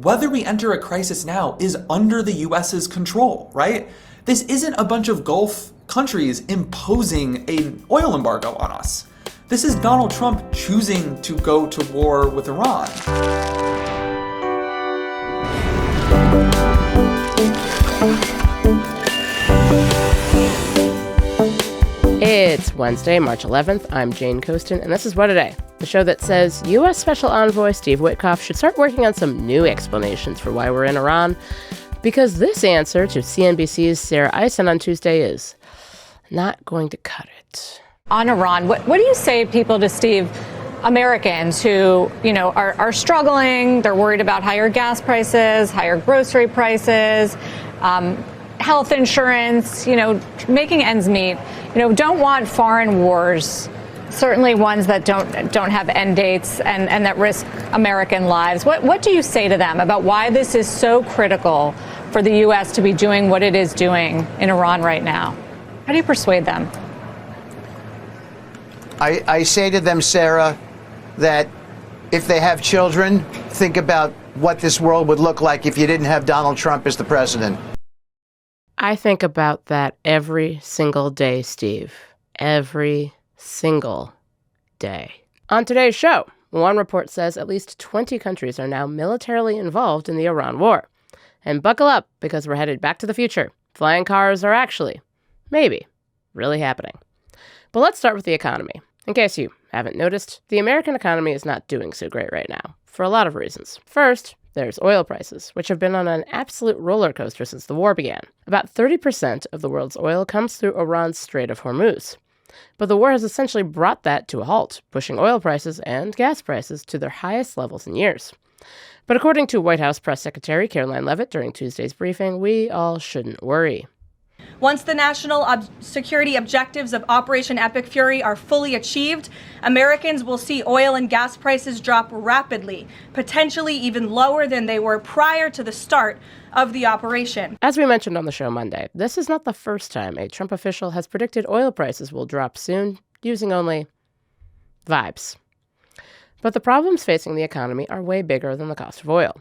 whether we enter a crisis now is under the US's control, right? This isn't a bunch of Gulf countries imposing an oil embargo on us. This is Donald Trump choosing to go to war with Iran. It's Wednesday, March 11th. I'm Jane Coaston, and this is What a Day, the show that says U.S. Special Envoy Steve Witkoff should start working on some new explanations for why we're in Iran, because this answer to CNBC's Sarah Eisen on Tuesday is not going to cut it. On Iran, what do you say to Steve, Americans who, are struggling, they're worried about higher gas prices, higher grocery prices, health insurance, making ends meet, don't want foreign wars, certainly ones that don't have end dates and that risk American lives. What do you say to them about why this is so critical for the U.S. to be doing what it is doing in Iran right now? How do you persuade them? I say to them, Sarah, that if they have children, think about what this world would look like if you didn't have Donald Trump as the president. I think about that every single day, Steve. Every single day. On today's show, one report says at least 20 countries are now militarily involved in the Iran war. And buckle up, because we're headed back to the future. Flying cars are actually, maybe, really happening. But let's start with the economy. In case you haven't noticed, the American economy is not doing so great right now, for a lot of reasons. First, there's oil prices, which have been on an absolute roller coaster since the war began. About 30% of the world's oil comes through Iran's Strait of Hormuz. But the war has essentially brought that to a halt, pushing oil prices and gas prices to their highest levels in years. But according to White House Press Secretary Caroline Leavitt during Tuesday's briefing, we all shouldn't worry. Once the national security objectives of Operation Epic Fury are fully achieved, Americans will see oil and gas prices drop rapidly, potentially even lower than they were prior to the start of the operation. As we mentioned on the show Monday, this is not the first time a Trump official has predicted oil prices will drop soon, using only vibes. But the problems facing the economy are way bigger than the cost of oil.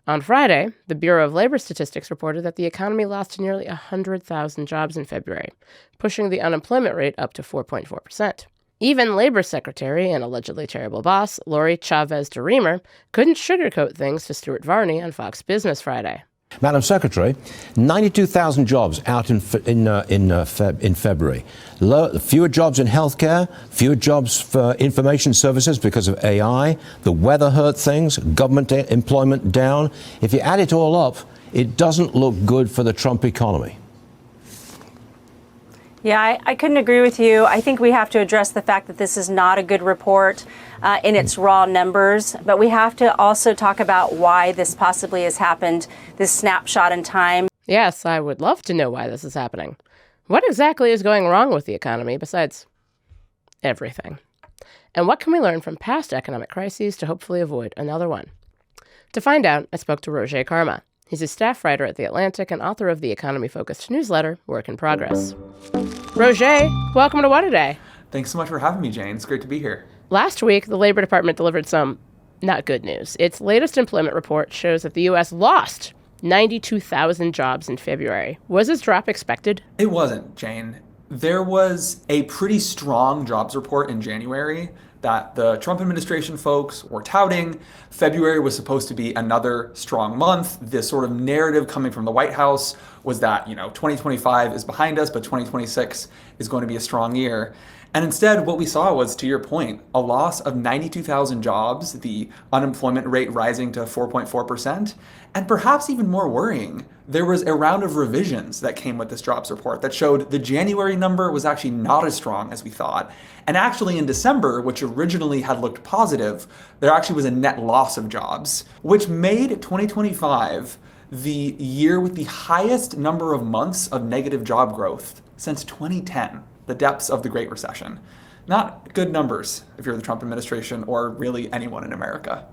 On Friday, the Bureau of Labor Statistics reported that the economy lost nearly 100,000 jobs in February, pushing the unemployment rate up to 4.4%. Even Labor Secretary and allegedly terrible boss, Lori Chavez DeRemer, couldn't sugarcoat things to Stuart Varney on Fox Business Friday. Madam Secretary, 92,000 jobs out in February. Fewer jobs in healthcare, fewer jobs for information services because of AI. The weather hurt things, government employment down. If you add it all up, it doesn't look good for the Trump economy. Yeah, I couldn't agree with you. I think we have to address the fact that this is not a good report in its raw numbers, but we have to also talk about why this possibly has happened, this snapshot in time. Yes, I would love to know why this is happening. What exactly is going wrong with the economy besides everything? And what can we learn from past economic crises to hopefully avoid another one? To find out, I spoke to Rogé Karma. He's a staff writer at The Atlantic and author of the economy-focused newsletter, Work in Progress. Rogé, welcome to What a Day. Thanks so much for having me, Jane. It's great to be here. Last week, the Labor Department delivered some not good news. Its latest employment report shows that the U.S. lost 92,000 jobs in February. Was this drop expected? It wasn't, Jane. There was a pretty strong jobs report in January that the Trump administration folks were touting. February was supposed to be another strong month. This sort of narrative coming from the White House was that, 2025 is behind us, but 2026 is going to be a strong year. And instead, what we saw was, to your point, a loss of 92,000 jobs, the unemployment rate rising to 4.4%, and perhaps even more worrying, there was a round of revisions that came with this jobs report that showed the January number was actually not as strong as we thought. And actually in December, which originally had looked positive, there actually was a net loss of jobs, which made 2025 the year with the highest number of months of negative job growth since 2010. The depths of the Great Recession. Not good numbers if you're the Trump administration or really anyone in America.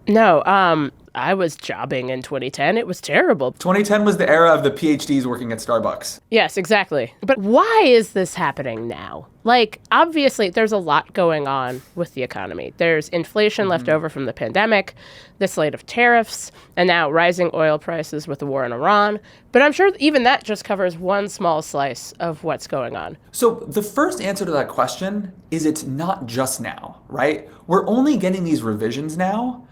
No, I was jobbing in 2010. It was terrible. 2010 was the era of the PhDs working at Starbucks. Yes, exactly. But why is this happening now? Like, obviously, there's a lot going on with the economy. There's inflation left over from the pandemic, the slate of tariffs, and now rising oil prices with the war in Iran. But I'm sure even that just covers one small slice of what's going on. So the first answer to that question is it's not just now, right? We're only getting these revisions now.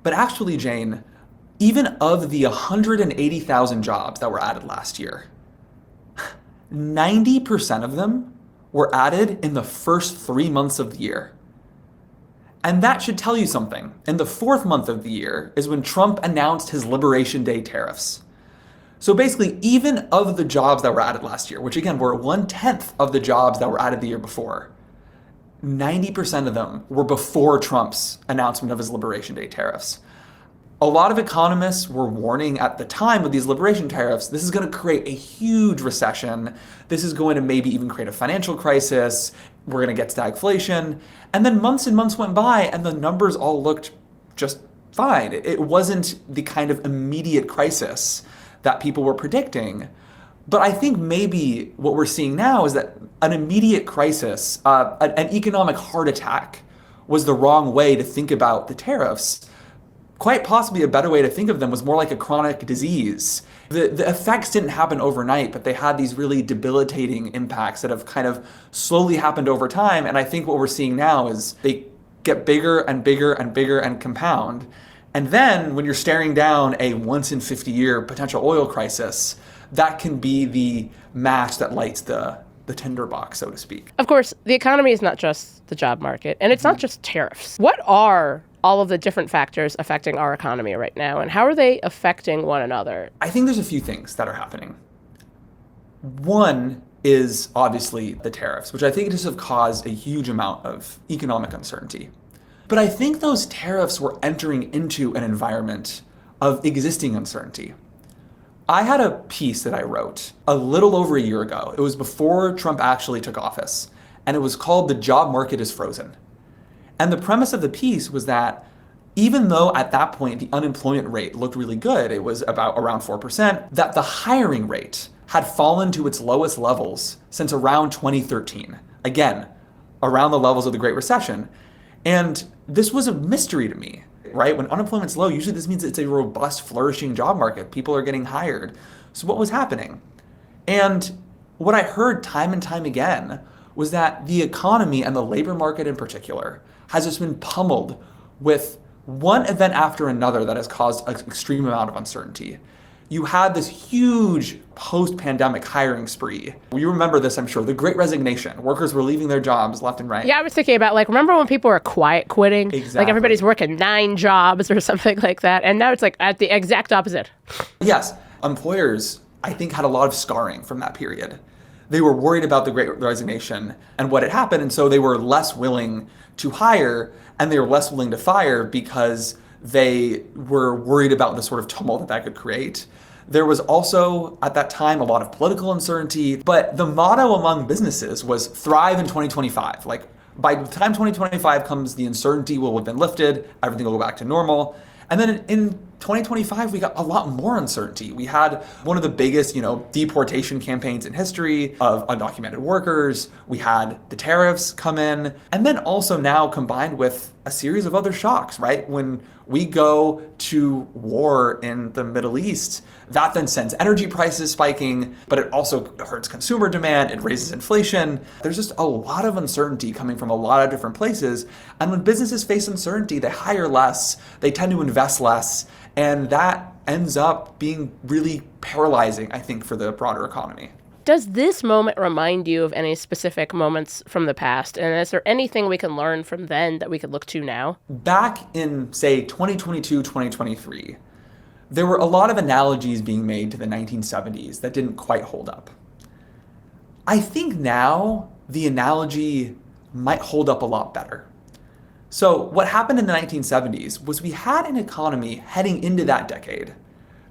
But actually, Jane, even of the 180,000 jobs that were added last year, 90% of them were added in the first 3 months of the year. And that should tell you something. In the fourth month of the year is when Trump announced his Liberation Day tariffs. So basically, even of the jobs that were added last year, which again were 1/10 of the jobs that were added the year before, 90% of them were before Trump's announcement of his Liberation Day tariffs. A lot of economists were warning at the time with these liberation tariffs, this is going to create a huge recession. This is going to maybe even create a financial crisis. We're going to get stagflation. And then months and months went by and the numbers all looked just fine. It wasn't the kind of immediate crisis that people were predicting. But I think maybe what we're seeing now is that an immediate crisis, an economic heart attack, was the wrong way to think about the tariffs. Quite possibly a better way to think of them was more like a chronic disease. The effects didn't happen overnight, but they had these really debilitating impacts that have kind of slowly happened over time. And I think what we're seeing now is they get bigger and bigger and bigger and compound. And then when you're staring down a once in 50 year potential oil crisis, that can be the match that lights the tinderbox, so to speak. Of course, the economy is not just the job market, and it's not just tariffs. What are all of the different factors affecting our economy right now, and how are they affecting one another? I think there's a few things that are happening. One is obviously the tariffs, which I think just have caused a huge amount of economic uncertainty. But I think those tariffs were entering into an environment of existing uncertainty. I had a piece that I wrote a little over a year ago. It was before Trump actually took office, and it was called "The Job Market is Frozen." And the premise of the piece was that even though at that point the unemployment rate looked really good, it was about around 4%, that the hiring rate had fallen to its lowest levels since around 2013. Again, around the levels of the Great Recession. And this was a mystery to me. Right? When unemployment's low, usually this means it's a robust, flourishing job market. People are getting hired. So what was happening? And what I heard time and time again was that the economy and the labor market in particular has just been pummeled with one event after another that has caused an extreme amount of uncertainty. You had this huge post-pandemic hiring spree. You remember this, I'm sure, the Great Resignation. Workers were leaving their jobs left and right. Yeah, I was thinking about, like, remember when people were quiet quitting? Exactly. Like, everybody's working 9 jobs or something like that. And now it's, like, at the exact opposite. Yes. Employers, I think, had a lot of scarring from that period. They were worried about the Great Resignation and what had happened, and so they were less willing to hire, and they were less willing to fire because they were worried about the sort of tumult that could create. There was also, at that time, a lot of political uncertainty, but the motto among businesses was thrive in 2025. Like, by the time 2025 comes, the uncertainty will have been lifted, everything will go back to normal. And then in 2025, we got a lot more uncertainty. We had one of the biggest, deportation campaigns in history of undocumented workers. We had the tariffs come in. And then also now combined with a series of other shocks, right? When we go to war in the Middle East, that then sends energy prices spiking, but it also hurts consumer demand, it raises inflation. There's just a lot of uncertainty coming from a lot of different places. And when businesses face uncertainty, they hire less, they tend to invest less, and that ends up being really paralyzing, I think, for the broader economy. Does this moment remind you of any specific moments from the past? And is there anything we can learn from then that we could look to now? Back in, say, 2022, 2023, there were a lot of analogies being made to the 1970s that didn't quite hold up. I think now the analogy might hold up a lot better. So what happened in the 1970s was we had an economy heading into that decade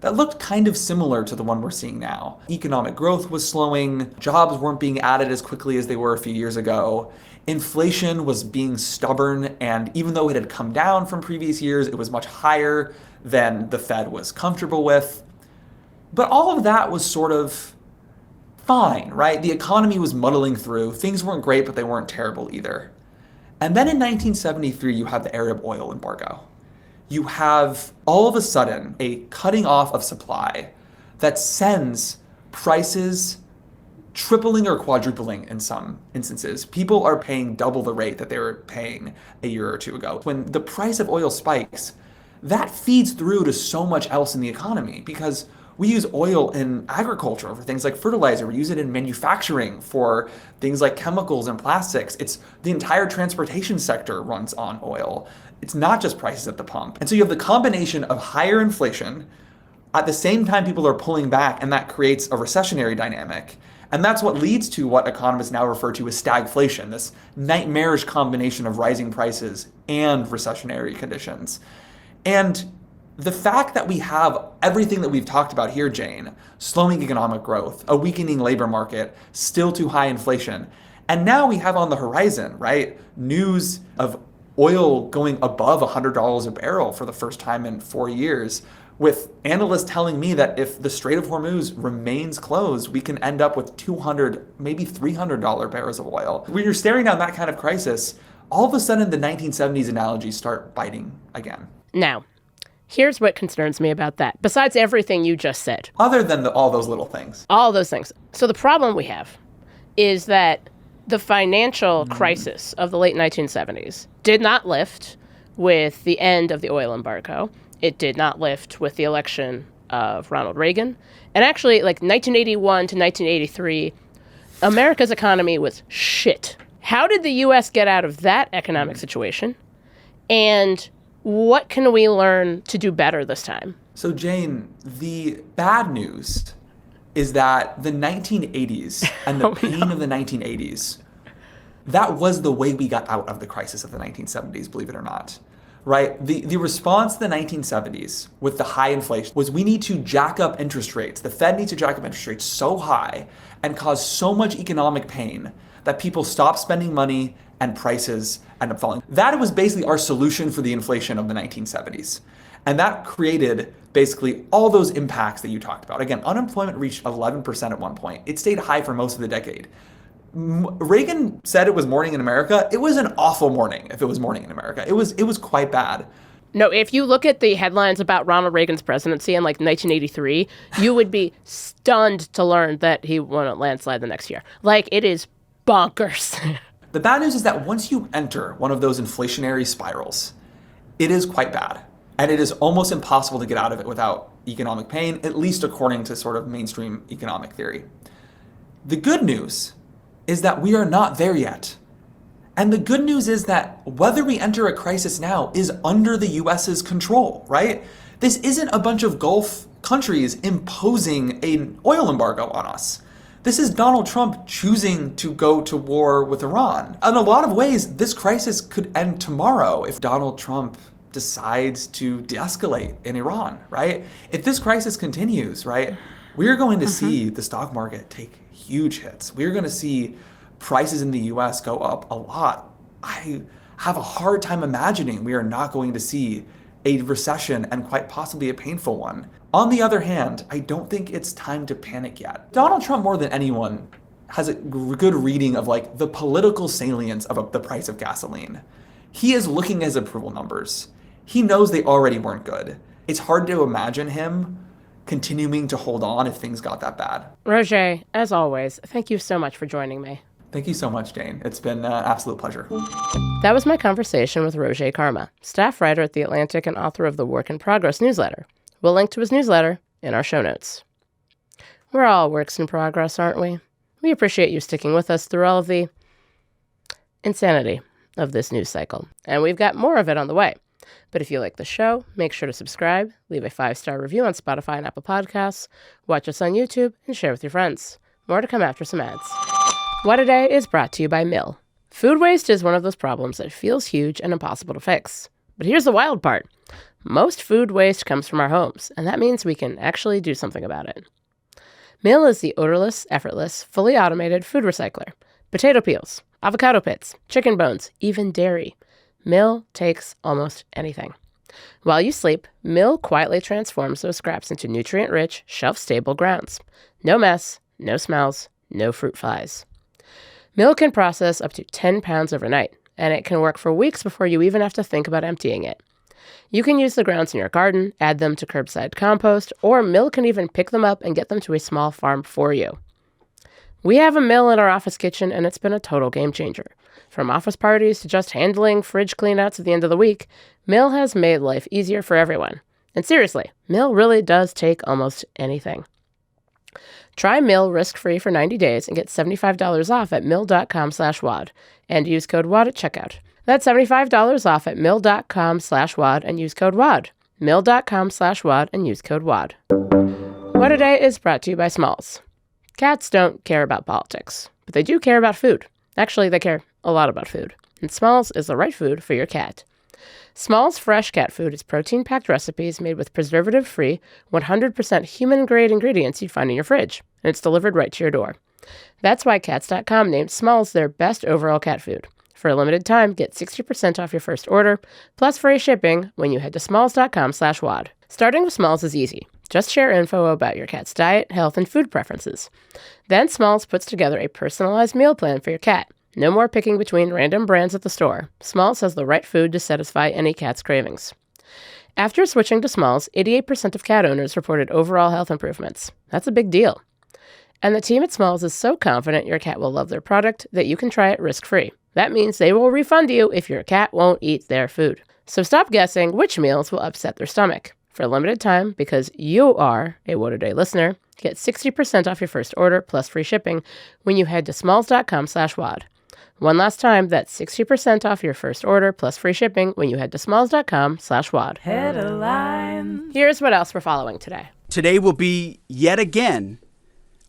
that looked kind of similar to the one we're seeing now. Economic growth was slowing, jobs weren't being added as quickly as they were a few years ago, Inflation was being stubborn, and even though it had come down from previous years, it was much higher than the Fed was comfortable with. But all of that was sort of fine, right? The economy was muddling through. Things weren't great, but they weren't terrible either. And then in 1973, you have the Arab oil embargo. You have all of a sudden a cutting off of supply that sends prices tripling or quadrupling in some instances. People are paying double the rate that they were paying a year or two ago. When the price of oil spikes, that feeds through to so much else in the economy because we use oil in agriculture for things like fertilizer. We use it in manufacturing for things like chemicals and plastics. It's the entire transportation sector runs on oil. It's not just prices at the pump. And so you have the combination of higher inflation. At the same time, people are pulling back, and that creates a recessionary dynamic. And that's what leads to what economists now refer to as stagflation, this nightmarish combination of rising prices and recessionary conditions. And the fact that we have everything that we've talked about here, Jane, slowing economic growth, a weakening labor market, still too high inflation, and now we have on the horizon, right, news of oil going above $100 a barrel for the first time in 4 years, with analysts telling me that if the Strait of Hormuz remains closed, we can end up with $200, maybe $300 barrels of oil. When you're staring down that kind of crisis, all of a sudden the 1970s analogies start biting again. Now, here's what concerns me about that, besides everything you just said. Other than all those little things. All those things. So the problem we have is that the financial crisis of the late 1970s did not lift with the end of the oil embargo. It did not lift with the election of Ronald Reagan. And actually, like 1981 to 1983, America's economy was shit. How did the U.S. get out of that economic situation? And what can we learn to do better this time? So, Jane, the bad news is that the 1980s and the pain of the 1980s, that was the way we got out of the crisis of the 1970s, believe it or not. Right? The response to the 1970s with the high inflation was we need to jack up interest rates. The Fed needs to jack up interest rates so high and cause so much economic pain that people stop spending money and prices end up falling. That was basically our solution for the inflation of the 1970s. And that created basically all those impacts that you talked about. Again, unemployment reached 11% at one point. It stayed high for most of the decade. Reagan said it was morning in America. It was an awful morning if it was morning in America. It was quite bad. No, if you look at the headlines about Ronald Reagan's presidency in like 1983, you would be stunned to learn that he won a landslide the next year. Like, it is bonkers. The bad news is that once you enter one of those inflationary spirals, it is quite bad. And it is almost impossible to get out of it without economic pain, at least according to sort of mainstream economic theory. The good news is that we are not there yet. And the good news is that whether we enter a crisis now is under the US's control, right? This isn't a bunch of Gulf countries imposing an oil embargo on us. This is Donald Trump choosing to go to war with Iran. In a lot of ways, this crisis could end tomorrow if Donald Trump decides to de-escalate in Iran, right? If this crisis continues, right, we're going to see the stock market take huge hits. We're going to see prices in the US go up a lot. I have a hard time imagining we are not going to see a recession and quite possibly a painful one. On the other hand, I don't think it's time to panic yet. Donald Trump, more than anyone, has a good reading of like the political salience of the price of gasoline. He is looking at his approval numbers. He knows they already weren't good. It's hard to imagine him continuing to hold on if things got that bad. Rogé, as always, thank you so much for joining me. Thank you so much, Jane. It's been an absolute pleasure. That was my conversation with Rogé Karma, staff writer at The Atlantic and author of the Work in Progress newsletter. We'll link to his newsletter in our show notes. We're all works in progress, aren't we? We appreciate you sticking with us through all of the insanity of this news cycle. And we've got more of it on the way. But if you like the show, make sure to subscribe, leave a 5-star review on Spotify and Apple Podcasts, watch us on YouTube, and share with your friends. More to come after some ads. What A Day is brought to you by Mill. Food waste is one of those problems that feels huge and impossible to fix. But here's the wild part. Most food waste comes from our homes, and that means we can actually do something about it. Mill is the odorless, effortless, fully automated food recycler. Potato peels, avocado pits, chicken bones, even dairy. Mill takes almost anything. While you sleep, mill quietly transforms those scraps into nutrient-rich, shelf-stable grounds. No mess, no smells, no fruit flies. Mill can process up to 10 pounds overnight, and it can work for weeks before you even have to think about emptying it. You can use the grounds in your garden, add them to curbside compost, or Mill can even pick them up and get them to a small farm for you. We have a mill in our office kitchen, and it's been a total game changer. From office parties to just handling fridge cleanouts at the end of the week, Mill has made life easier for everyone. And seriously, Mill really does take almost anything. Try Mill risk-free for 90 days and get $75 off at mill.com/WAD and use code WAD at checkout. That's $75 off at mill.com/WAD and use code WAD. Mill.com/WAD and use code WAD. What a Day is brought to you by Smalls. Cats don't care about politics, but they do care about food. Actually, they care a lot about food. And Smalls is the right food for your cat. Smalls fresh cat food is protein-packed recipes made with preservative-free, 100% human-grade ingredients you'd find in your fridge, and it's delivered right to your door. That's why Cats.com named Smalls their best overall cat food. For a limited time, get 60% off your first order, plus free shipping when you head to smalls.com/WAD. Starting with Smalls is easy. Just share info about your cat's diet, health, and food preferences. Then Smalls puts together a personalized meal plan for your cat. No more picking between random brands at the store. Smalls has the right food to satisfy any cat's cravings. After switching to Smalls, 88% of cat owners reported overall health improvements. That's a big deal. And the team at Smalls is so confident your cat will love their product that you can try it risk-free. That means they will refund you if your cat won't eat their food. So stop guessing which meals will upset their stomach. For a limited time, because you are a What a Day listener, get 60% off your first order plus free shipping when you head to smalls.com/WAD. One last time, that's 60% off your first order plus free shipping when you head to smalls.com/WAD. Headline. Here's what else we're following today. Today will be, yet again,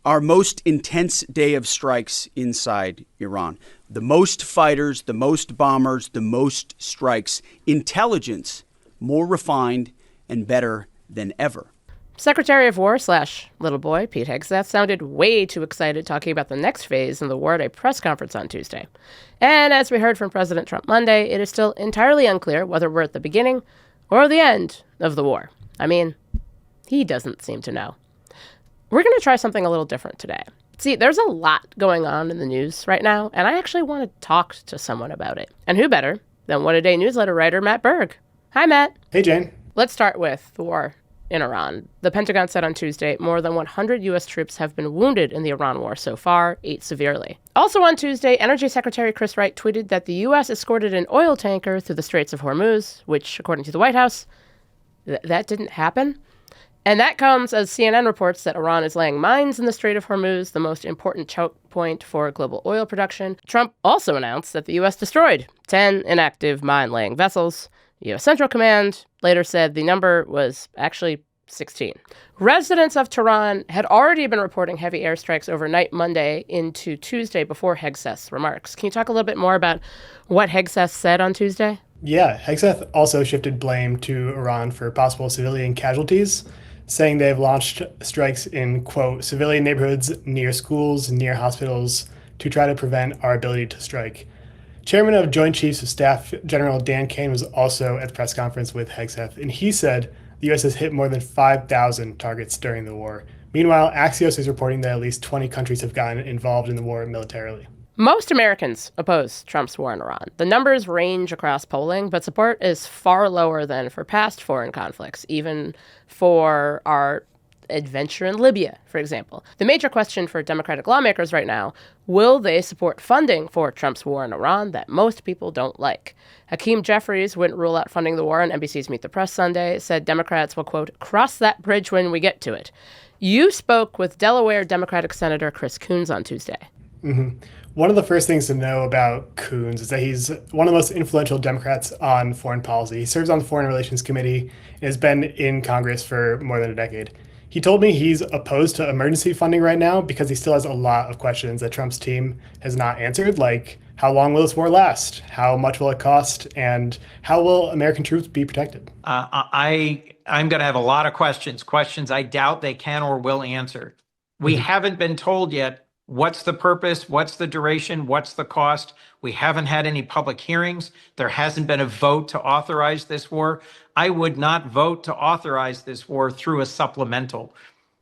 our most intense day of strikes inside Iran. The most fighters, the most bombers, the most strikes. Intelligence more refined and better than ever. Secretary of War / little boy Pete Hegseth sounded way too excited talking about the next phase in the war at a press conference on Tuesday. And as we heard from President Trump Monday, it is still entirely unclear whether we're at the beginning or the end of the war. I mean, he doesn't seem to know. We're going to try something a little different today. See, there's a lot going on in the news right now, and I actually want to talk to someone about it. And who better than What a Day newsletter writer Matt Berg. Hi, Matt. Hey, Jane. Let's start with the war in Iran. The Pentagon said on Tuesday more than 100 U.S. troops have been wounded in the Iran war so far, 8 severely. Also on Tuesday, Energy Secretary Chris Wright tweeted that the U.S. escorted an oil tanker through the Straits of Hormuz, which, according to the White House, that didn't happen. And that comes as CNN reports that Iran is laying mines in the Strait of Hormuz, the most important choke point for global oil production. Trump also announced that the U.S. destroyed 10 inactive mine-laying vessels. U.S. Central Command later said the number was actually 16. Residents of Tehran had already been reporting heavy airstrikes overnight Monday into Tuesday before Hegseth's remarks. Can you talk a little bit more about what Hegseth said on Tuesday? Yeah, Hegseth also shifted blame to Iran for possible civilian casualties, saying they've launched strikes in, quote, civilian neighborhoods near schools, near hospitals, to try to prevent our ability to strike. Chairman of Joint Chiefs of Staff General Dan Kane was also at the press conference with Hegseth, and he said the U.S. has hit more than 5,000 targets during the war. Meanwhile, Axios is reporting that at least 20 countries have gotten involved in the war militarily. Most Americans oppose Trump's war in Iran. The numbers range across polling, but support is far lower than for past foreign conflicts, even for our adventure in Libya, for example. The major question for Democratic lawmakers right now, will they support funding for Trump's war in Iran that most people don't like? Hakeem Jeffries wouldn't rule out funding the war on NBC's Meet the Press Sunday, said Democrats will, quote, cross that bridge when we get to it. You spoke with Delaware Democratic Senator Chris Coons on Tuesday. Mm-hmm. One of the first things to know about Coons is that he's one of the most influential Democrats on foreign policy. He serves on the Foreign Relations Committee and has been in Congress for more than a decade. He told me he's opposed to emergency funding right now because he still has a lot of questions that Trump's team has not answered, like how long will this war last? How much will it cost? And how will American troops be protected? I'm going to have a lot of questions I doubt they can or will answer. We haven't been told yet What's the purpose? What's the duration? What's the cost? We haven't had any public hearings. There hasn't been a vote to authorize this war. I would not vote to authorize this war through a supplemental.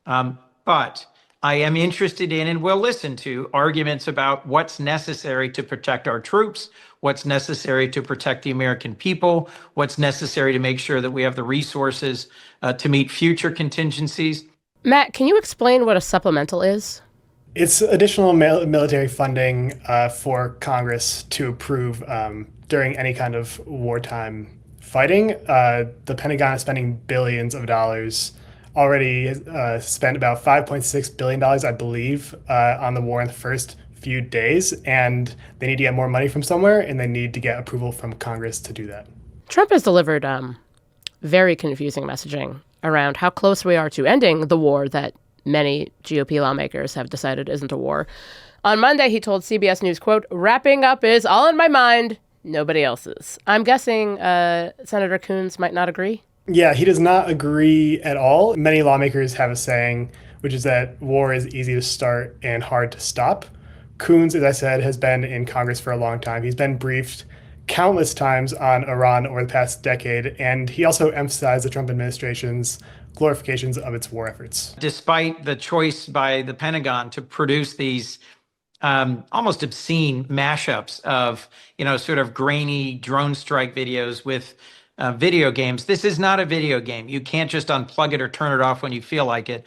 But I am interested in and will listen to arguments about what's necessary to protect our troops, what's necessary to protect the American people, what's necessary to make sure that we have the resources to meet future contingencies. Matt, can you explain what a supplemental is? It's additional military funding for Congress to approve during any kind of wartime fighting. The Pentagon is spending billions of dollars, already spent about $5.6 billion, I believe, on the war in the first few days. And they need to get more money from somewhere, and they need to get approval from Congress to do that. Trump has delivered very confusing messaging around how close we are to ending the war that many GOP lawmakers have decided isn't a war. On Monday, he told CBS News, quote, "Wrapping up is all in my mind, nobody else's." I'm guessing Senator Coons might not agree? Yeah, he does not agree at all. Many lawmakers have a saying, which is that war is easy to start and hard to stop. Coons, as I said, has been in Congress for a long time. He's been briefed countless times on Iran over the past decade, and he also emphasized the Trump administration's glorifications of its war efforts. Despite the choice by the Pentagon to produce these almost obscene mashups of, sort of grainy drone strike videos with video games, this is not a video game. You can't just unplug it or turn it off when you feel like it.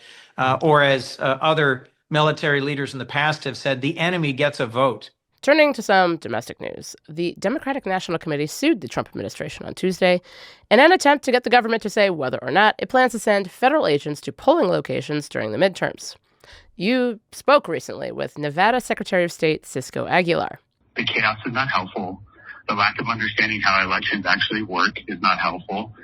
Or as other military leaders in the past have said, the enemy gets a vote. Turning to some domestic news, the Democratic National Committee sued the Trump administration on Tuesday in an attempt to get the government to say whether or not it plans to send federal agents to polling locations during the midterms. You spoke recently with Nevada Secretary of State Cisco Aguilar. The chaos is not helpful. The lack of understanding how elections actually work is not helpful.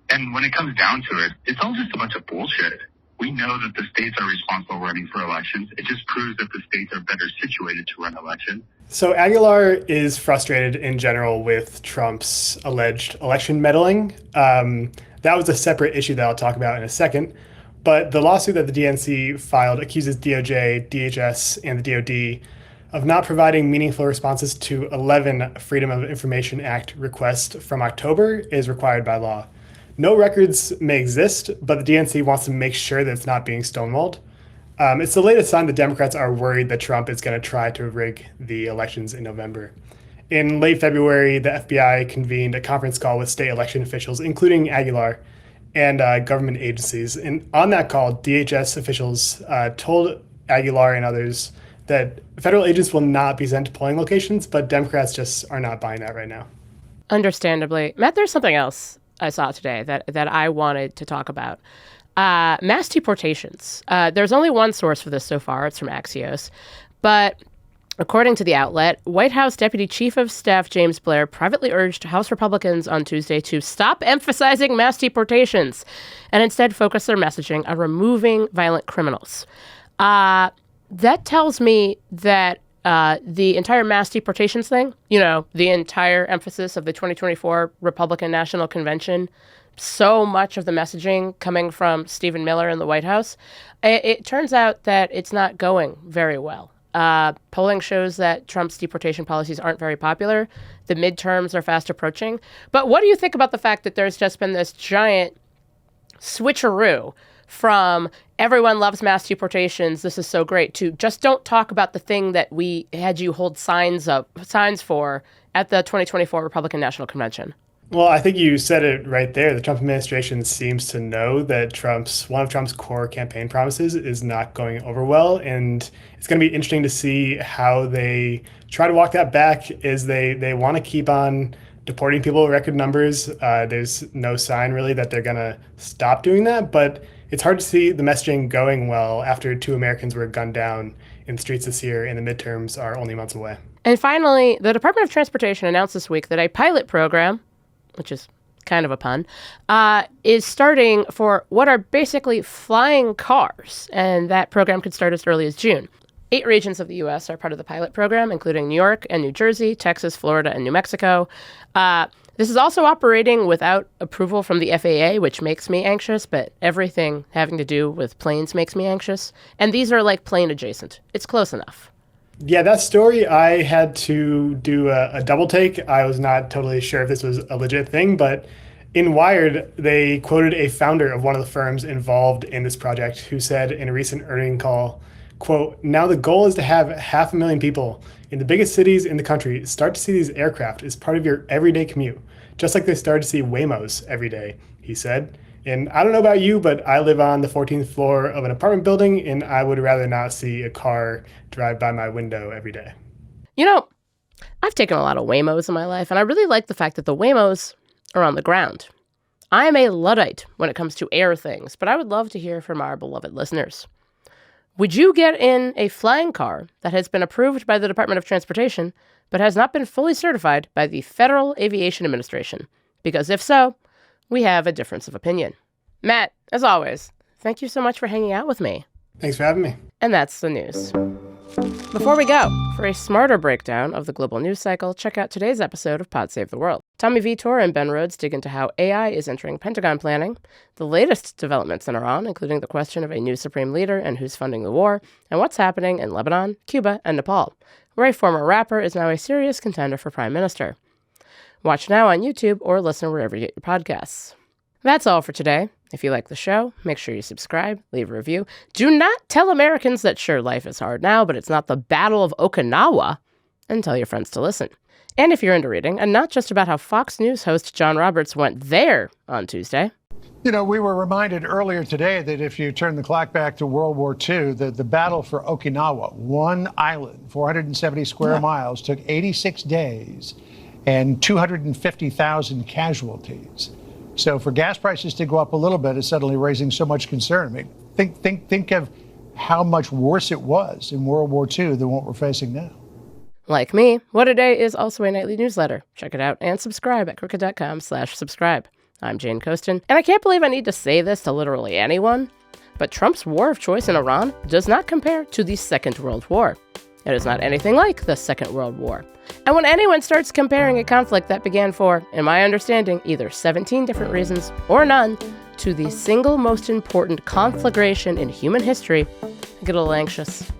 And when it comes down to it, it's all just a bunch of bullshit. We know that the states are responsible running for elections. It just proves that the states are better situated to run elections. So Aguilar is frustrated in general with Trump's alleged election meddling. That was a separate issue that I'll talk about in a second. But the lawsuit that the DNC filed accuses DOJ, DHS, and the DOD of not providing meaningful responses to 11 Freedom of Information Act requests from October is required by law. No records may exist, but the DNC wants to make sure that it's not being stonewalled. It's the latest sign that Democrats are worried that Trump is going to try to rig the elections in November. In late February, the FBI convened a conference call with state election officials, including Aguilar, and government agencies. And on that call, DHS officials told Aguilar and others that federal agents will not be sent to polling locations, but Democrats just are not buying that right now. Understandably. Matt, there's something else I saw today that I wanted to talk about. Mass deportations. There's only one source for this so far. It's from Axios. But according to the outlet, White House Deputy Chief of Staff James Blair privately urged House Republicans on Tuesday to stop emphasizing mass deportations and instead focus their messaging on removing violent criminals. That tells me that the entire mass deportations thing, the entire emphasis of the 2024 Republican National Convention, so much of the messaging coming from Stephen Miller in the White House, it turns out that it's not going very well. Polling shows that Trump's deportation policies aren't very popular. The midterms are fast approaching. But what do you think about the fact that there's just been this giant switcheroo from everyone loves mass deportations, this is so great, to just don't talk about the thing that we had you hold signs for at the 2024 Republican National Convention? Well, I think you said it right there. The Trump administration seems to know that one of Trump's core campaign promises is not going over well. And it's going to be interesting to see how they try to walk that back, as they want to keep on deporting people at record numbers. There's no sign really that they're going to stop doing that. But it's hard to see the messaging going well after 2 Americans were gunned down in the streets this year and the midterms are only months away. And finally, the Department of Transportation announced this week that a pilot program, which is kind of a pun, is starting for what are basically flying cars. And that program could start as early as June. 8 regions of the U.S. are part of the pilot program, including New York and New Jersey, Texas, Florida, and New Mexico. This is also operating without approval from the FAA, which makes me anxious, but everything having to do with planes makes me anxious. And these are like plane adjacent. It's close enough. Yeah, that story, I had to do a double take. I was not totally sure if this was a legit thing, but in Wired, they quoted a founder of one of the firms involved in this project who said in a recent earnings call, quote, "Now the goal is to have 500,000 people in the biggest cities in the country start to see these aircraft as part of your everyday commute, just like they started to see Waymos every day," he said. And I don't know about you, but I live on the 14th floor of an apartment building, and I would rather not see a car drive by my window every day. You know, I've taken a lot of Waymos in my life, and I really like the fact that the Waymos are on the ground. I'm a Luddite when it comes to air things, but I would love to hear from our beloved listeners. Would you get in a flying car that has been approved by the Department of Transportation, but has not been fully certified by the Federal Aviation Administration? Because if so, we have a difference of opinion. Matt, as always, thank you so much for hanging out with me. Thanks for having me. And that's the news. Before we go, for a smarter breakdown of the global news cycle, check out today's episode of Pod Save the World. Tommy Vitor and Ben Rhodes dig into how AI is entering Pentagon planning, the latest developments in Iran, including the question of a new supreme leader and who's funding the war, and what's happening in Lebanon, Cuba, and Nepal, where a former rapper is now a serious contender for prime minister. Watch now on YouTube or listen wherever you get your podcasts. That's all for today. If you like the show, make sure you subscribe, leave a review. Do not tell Americans that sure, life is hard now, but it's not the Battle of Okinawa, and tell your friends to listen. And if you're into reading, and not just about how Fox News host John Roberts went there on Tuesday. You know, we were reminded earlier today that if you turn the clock back to World War II, that the battle for Okinawa, one island, 470 square miles, took 86 days and 250,000 casualties. So for gas prices to go up a little bit is suddenly raising so much concern. I mean, think of how much worse it was in World War II than what we're facing now. Like me, What a Day is also a nightly newsletter. Check it out and subscribe at crooked.com/subscribe. I'm Jane Coaston, and I can't believe I need to say this to literally anyone, but Trump's war of choice in Iran does not compare to the Second World War. It is not anything like the Second World War. And when anyone starts comparing a conflict that began for, in my understanding, either 17 different reasons or none, to the single most important conflagration in human history, I get a little anxious.